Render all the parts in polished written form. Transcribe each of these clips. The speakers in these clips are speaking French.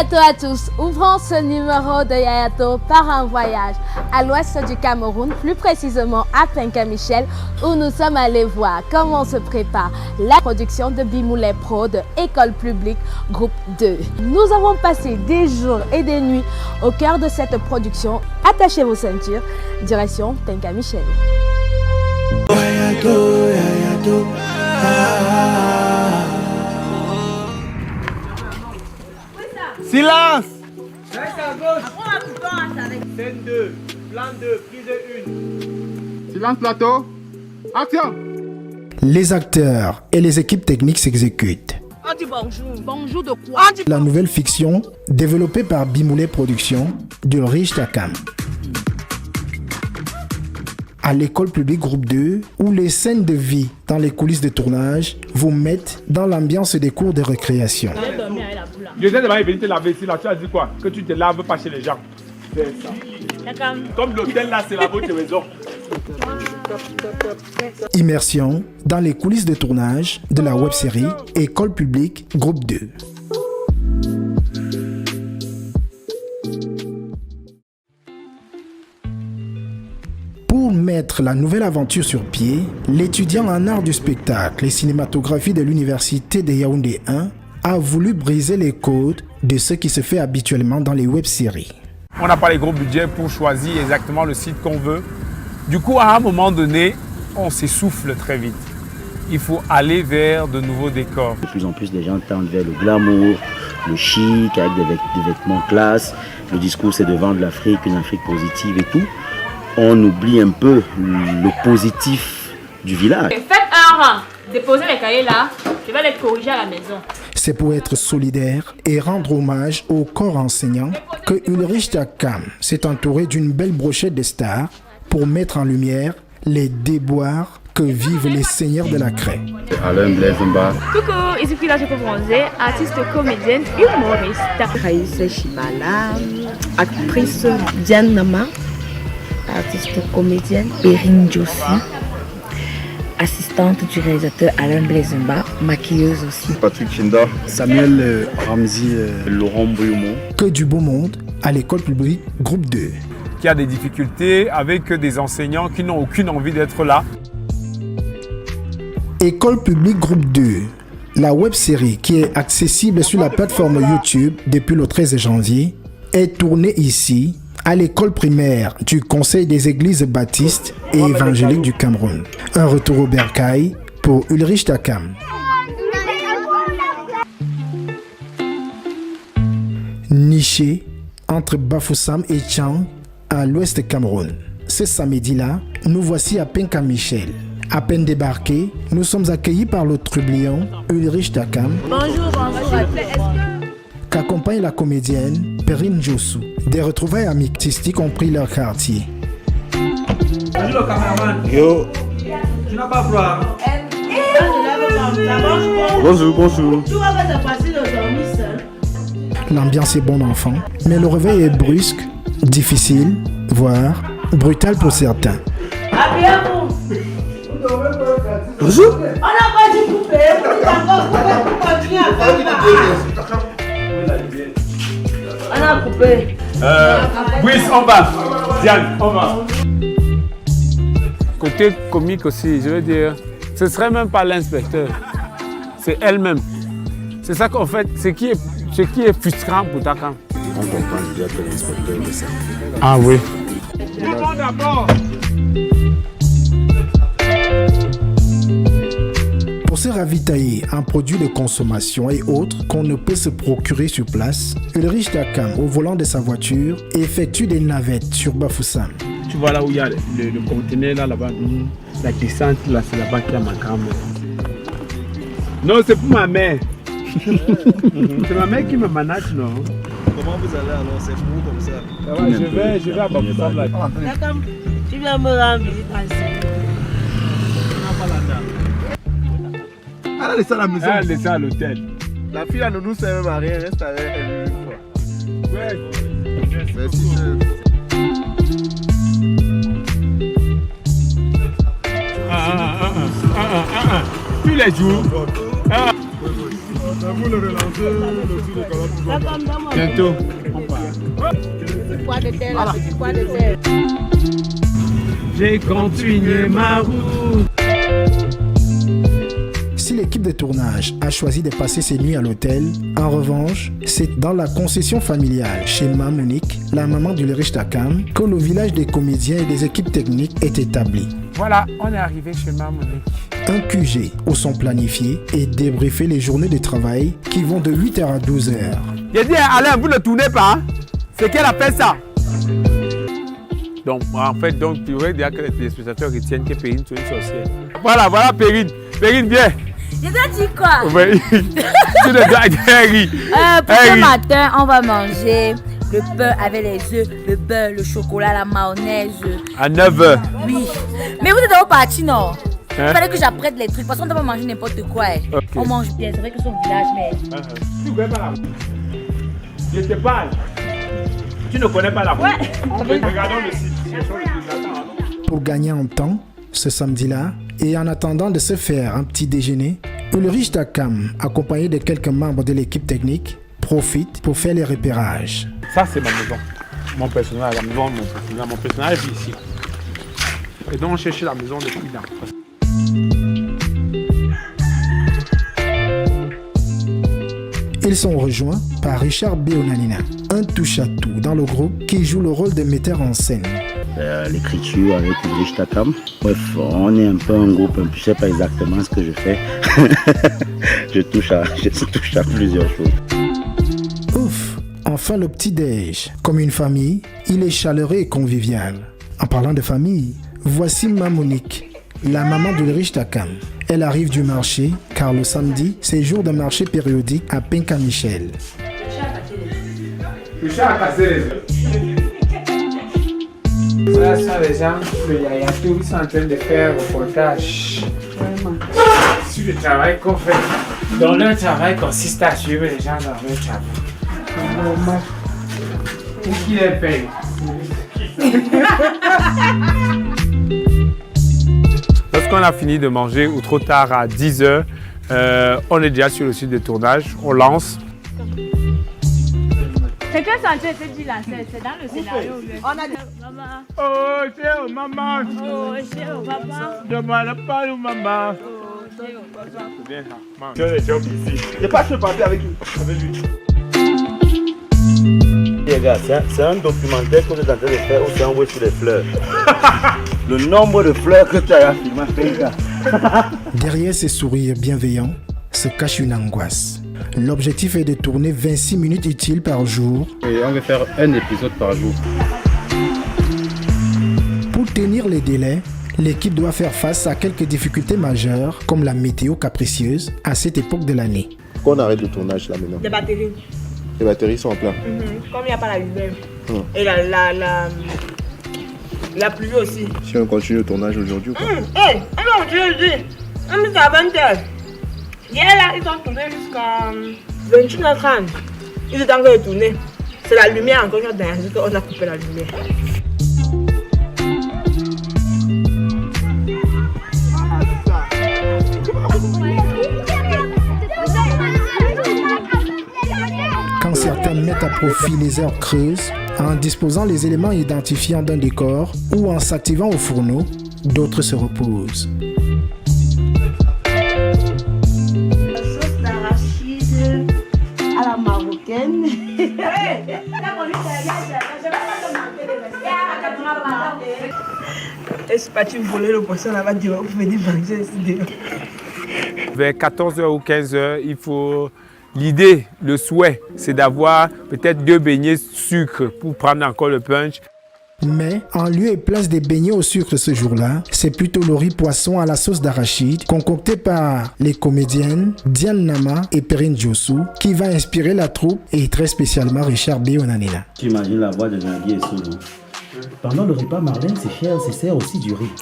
Yayato à tous, ouvrons ce numéro de Yayato par un voyage à l'ouest du Cameroun, plus précisément à Penka-Michel, où nous sommes allés voir comment se prépare la production de Bimoulet Pro de École Publique Groupe 2. Nous avons passé des jours et des nuits au cœur de cette production. Attachez vos ceintures, direction Penka-Michel. Silence! Scène 2, plan 2, prise 1. Silence plateau. Action! Les acteurs et les équipes techniques s'exécutent. On dit bonjour. Bonjour de quoi? La nouvelle fiction, développée par Bimoulet Productions, d'Ulrich Takam. À l'école publique groupe 2, où les scènes de vie dans les coulisses de tournage vous mettent dans l'ambiance des cours de récréation. Je sais de venir te laver ici là, tu as dit quoi? Que tu te laves pas chez les gens. C'est ça. Comme l'hôtel là, c'est la votre maison. Immersion dans les coulisses de tournage de la web-série École publique groupe 2. Pour mettre la nouvelle aventure sur pied, l'étudiant en art du spectacle et cinématographie de l'université de Yaoundé 1 a voulu briser les codes de ce qui se fait habituellement dans les web-séries. On n'a pas les gros budgets pour choisir exactement le site qu'on veut. Du coup, à un moment donné, on s'essouffle très vite. Il faut aller vers de nouveaux décors. De plus en plus, les gens tendent vers le glamour, le chic, avec des vêtements classe. Le discours, c'est de vendre l'Afrique, une Afrique positive et tout. On oublie un peu le positif du village. Faites un rang. Déposez les cahiers là. Je vais les corriger à la maison. C'est pour être solidaire et rendre hommage au corps enseignant que Ulrich Takam s'est entouré d'une belle brochette de stars pour mettre en lumière les déboires que vivent les seigneurs de la craie. Alain Blaise Mba. Coucou, ici Pilar Bronzé, artiste comédienne humoriste. Raïssa Chibala, actrice Diane Nama, artiste comédienne Perrine Jossi, assistante du réalisateur Alain Blaise Mba, maquilleuse aussi. Patrick Chinda. Samuel Ramzi. Laurent Bouyoumo. Que du beau monde à l'école publique groupe 2. Qui a des difficultés avec des enseignants qui n'ont aucune envie d'être là. École publique groupe 2, la web-série qui est accessible sur la plateforme YouTube depuis le 13 janvier, est tournée ici, à l'école primaire du Conseil des églises baptistes et évangéliques du Cameroun. Un retour au bercail pour Ulrich Takam. Niché entre Bafoussam et Tchang, à l'ouest Cameroun. Ce samedi-là, nous voici à Penka-Michel. À peine débarqués, nous sommes accueillis par le trublion Ulrich Takam. Bonjour, bonjour. Qu'accompagne la comédienne Perrine Jossi. Des retrouvailles artistiques ont pris leur quartier. Bonjour le caméraman. Yo. Tu n'as pas froid? Bonjour, bonjour. Tu vas pas passer de dormir seul. L'ambiance est bonne enfant, mais le réveil est brusque, difficile, voire brutal pour certains. Habillez-vous. Bonjour. On n'a pas dit couper. Vous continuez à faire. On a coupé. Brice, on va. Diane, on va. Côté comique aussi, je veux dire, ce serait même pas l'inspecteur, c'est elle-même. C'est ça qu'en fait, ce qui est frustrant pour Takam. On comprend déjà que l'inspecteur de ça. Ah oui. Pour se ravitailler en produits de consommation et autres qu'on ne peut se procurer sur place, Ulrich Takam, au volant de sa voiture, effectue des navettes sur Bafoussam. Tu vois là où il y a le conteneur là-bas, la descente là, c'est là-bas qu'il y a ma caméra. Non, c'est pour ma mère. C'est ma mère qui me manage, non? Comment vous allez alors? C'est fou comme ça. Ça va, je vais à Bafoussam là. Tu viens me rendre visite ici. Elle a laissé à la maison. Elle a laissé à l'hôtel. La fille là ne nous sert même à rien, reste avec elle une fois. Ouais. Merci, chef. Tous les jours. Bientôt. J'ai continué ma route. Si l'équipe de tournage a choisi de passer ses nuits à l'hôtel, en revanche, c'est dans la concession familiale chez Ma Monique, la maman du Lerich Takam, que le village des comédiens et des équipes techniques est établi. Voilà, on est arrivé chez Ma Monique. Un QG où sont planifiés et débriefés les journées de travail qui vont de 8h à 12h. J'ai dit à Alain, vous ne tournez pas, hein? C'est qu'elle a fait ça. Donc, en fait, tu veux dire que les téléspectateurs retiennent que Perrine est une sorcière. Voilà Perrine. Perrine, viens. Je dois dire quoi? Oui. Tu ne dois dire rien. Pour ce matin, on va manger le pain avec les œufs, le beurre, le chocolat, la mayonnaise. À 9h. Oui. Mais vous êtes au parti, non? Il Hein? fallait que j'apprête les trucs parce qu'on ne doit pas manger n'importe quoi. Ok. On mange bien, c'est vrai que c'est un village, mais. Tu ne connais pas la route. Je te parle. Tu ne connais pas la route. Ouais. Regardons le site. Pour gagner en temps, ce samedi-là, et en attendant de se faire un petit déjeuner, Ulrich Takam, accompagné de quelques membres de l'équipe technique, profite pour faire les repérages. Ça, c'est ma maison. Mon personnage, la maison de mon personnage. Mon personnage est ici. Et donc, on cherche la maison depuis là. Ils sont rejoints par Richard Béonanina, un touche-à-tout dans le groupe qui joue le rôle de metteur en scène. L'écriture avec Ulrich Takam. Bref, on est un peu un groupe, je ne sais pas exactement ce que je fais. je touche à plusieurs choses. Ouf, enfin le petit-déj. Comme une famille, il est chaleureux et convivial. En parlant de famille, voici Ma Monique, la maman d'Ulrich Takam. Elle arrive du marché car le samedi, c'est jour de marché périodique à Penka-Michel. Le chat a cassé les œufs. Ça sont les gens de Yayatou qui sont en train de faire reportage sur le travail qu'on fait. Donc leur travail consiste à suivre les gens dans leur travail. Pour qui les paye. Lorsqu'on a fini de manger ou trop tard à 10h, on est déjà sur le site de tournage, on lance. C'est que ça te dit là, c'est dans le scénario. On a dit. Maman, Oh, c'est maman. oh, c'est au papa. Demande pas au maman. Oh, c'est au papa. C'est bien ça. Tu as les jobs ici. J'ai pas fait parler avec lui. Les gars, c'est un documentaire que vous êtes en train de faire où c'est envoyé sur les fleurs. Le nombre de fleurs que tu as filmé, les gars. Derrière ces sourires bienveillants se cache une angoisse. L'objectif est de tourner 26 minutes utiles par jour. Et on veut faire un épisode par jour. Pour tenir les délais, l'équipe doit faire face à quelques difficultés majeures, comme la météo capricieuse à cette époque de l'année. Qu'on arrête le tournage là maintenant. Des batteries. Les batteries sont en plein. Comme il n'y a pas la lumière. Et la pluie aussi. Si on continue le tournage aujourd'hui ou pas? Hey, on aujourd'hui. On est à 20h. Hier là, ils ont tourné jusqu'à 21h30. Ils étaient encore tourner. C'est la lumière encore derrière. On a coupé la lumière. Quand certains mettent à profit les heures creuses, en disposant les éléments identifiants d'un décor ou en s'activant au fourneau, d'autres se reposent. Sauce d'arachide à la marocaine. Et c'est parti voler le poisson là-bas dehors pour venir manger ici dehors. Vers 14h ou 15h, il faut... L'idée, le souhait, c'est d'avoir peut-être 2 beignets sucre pour prendre encore le punch. Mais en lieu et place des beignets au sucre ce jour-là, c'est plutôt le riz poisson à la sauce d'arachide concocté par les comédiennes Diane Nama et Perrine Djossou qui va inspirer la troupe et très spécialement Richard Béonanina. Tu imagines la voix de Nagui et Solo. Pendant le repas, Marlène, ses frères, se sert aussi du riz.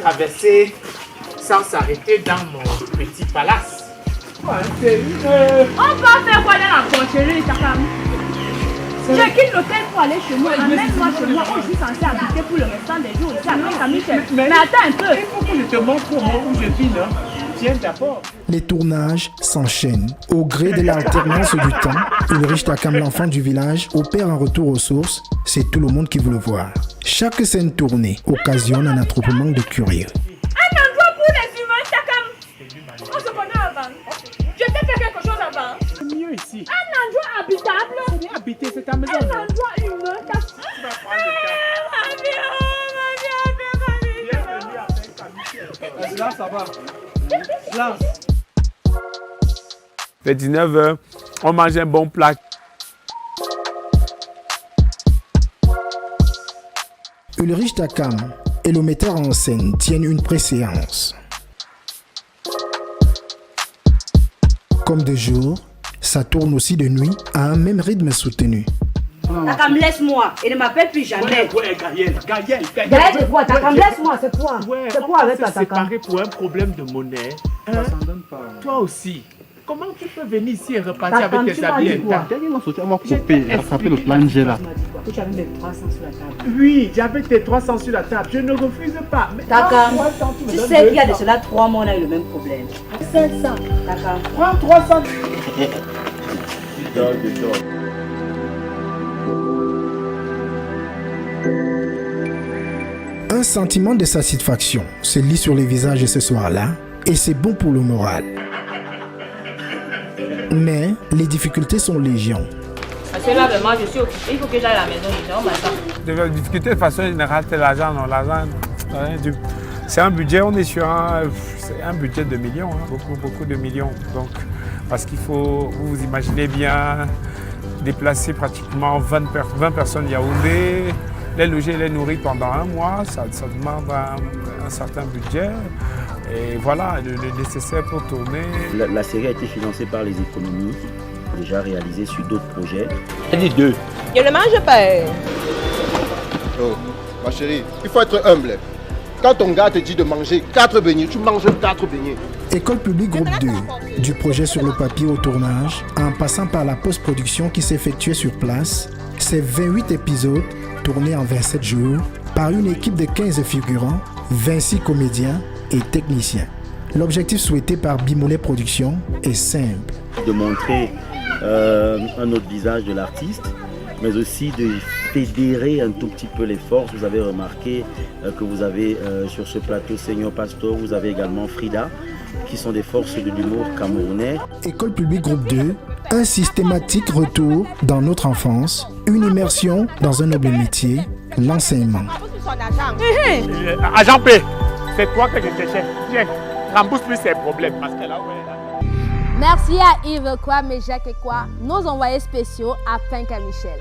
Traverser sans s'arrêter dans mon petit palace. On va faire quoi dans la porcherie, ta femme? Je quitte l'hôtel pour aller chez moi. Amène-moi chez moi où je suis censée habiter pour le restant des jours. Ici à Saint-Michel. Mais attends un peu. Il faut que je te montre où je vis, non? Tiens d'abord. Les tournages s'enchaînent. Au gré de l'alternance du temps, Ulrich Takam, l'enfant du village, opère un retour aux sources. C'est tout le monde qui veut le voir. Chaque scène tournée occasionne un attroupement de curieux. Un endroit pour les humains, Takam. On se connaît avant. Je t'ai fait quelque chose avant. C'est mieux ici. Un endroit habitable. C'est bien habité, c'est ta maison. Un endroit humain. Tu vas prendre le temps. Bienvenue à Saint-Michel. Là, ça va. Là. Vers 19h, on mange un bon plat. Ulrich Takam et le metteur en scène tiennent une préséance. Comme de jour, ça tourne aussi de nuit à un même rythme soutenu. Takam, laisse-moi et ne m'appelle plus jamais. Ouais, Gaël, Gaël, c'est quoi? Takam, laisse-moi, c'est quoi? Ouais, C'est quoi avec toi, on s'est Takam? séparés pour un problème de monnaie. Ça s'en donne pas. Toi aussi. Comment tu peux venir ici et repartir Takam, avec tu tes m'as habits dit quoi? intacts? On m'a coupé, attrapé le plan G là. Que tu avais mes 300 sur la table. Oui, j'avais tes 300 sur la table. Je ne refuse pas. Mais Takam, moi, quand me tu donnes sais qu'il y a de 200, cela 3 mois, on a eu le même problème. 500, Takam. prends 300. Un sentiment de satisfaction se lit sur les visages ce soir-là et c'est bon pour le moral. Mais les difficultés sont légion. Parce que là, vraiment, je suis occupée. Il faut que j'aille à la maison. La difficulté de façon générale, c'est l'argent. Non, l'argent, c'est un budget, on est sur un budget de millions, hein, beaucoup de millions. Donc, parce qu'il faut, vous imaginez bien, déplacer pratiquement 20 personnes Yaoundé, les loger, les nourrir pendant un mois, ça demande un certain budget. Et voilà, le nécessaire pour tourner. La série a été financée par les économies déjà réalisées sur d'autres projets. Je ne mange pas. Oh, ma chérie, il faut être humble. Quand ton gars te dit de manger 4 beignets, tu manges 4 beignets. École publique groupe 2, du projet sur le papier au tournage, en passant par la post-production qui s'effectuait sur place, c'est 28 épisodes tournés en 27 jours par une équipe de 15 figurants, 26 comédiens et techniciens. L'objectif souhaité par Bimoulet Productions est simple. De montrer un autre visage de l'artiste, mais aussi de fédérer un tout petit peu les forces. Vous avez remarqué que vous avez sur ce plateau Seigneur Pastor, vous avez également Frida, qui sont des forces de l'humour camerounais. École publique groupe 2, un systématique retour dans notre enfance, une immersion dans un noble métier, l'enseignement. Agent P, c'est toi que je cherchais. Tiens, rembourse-lui ses problèmes. Parce que là, Merci à Yves Kwame et Jacques Ekwa, nos envoyés spéciaux à Penka Michel.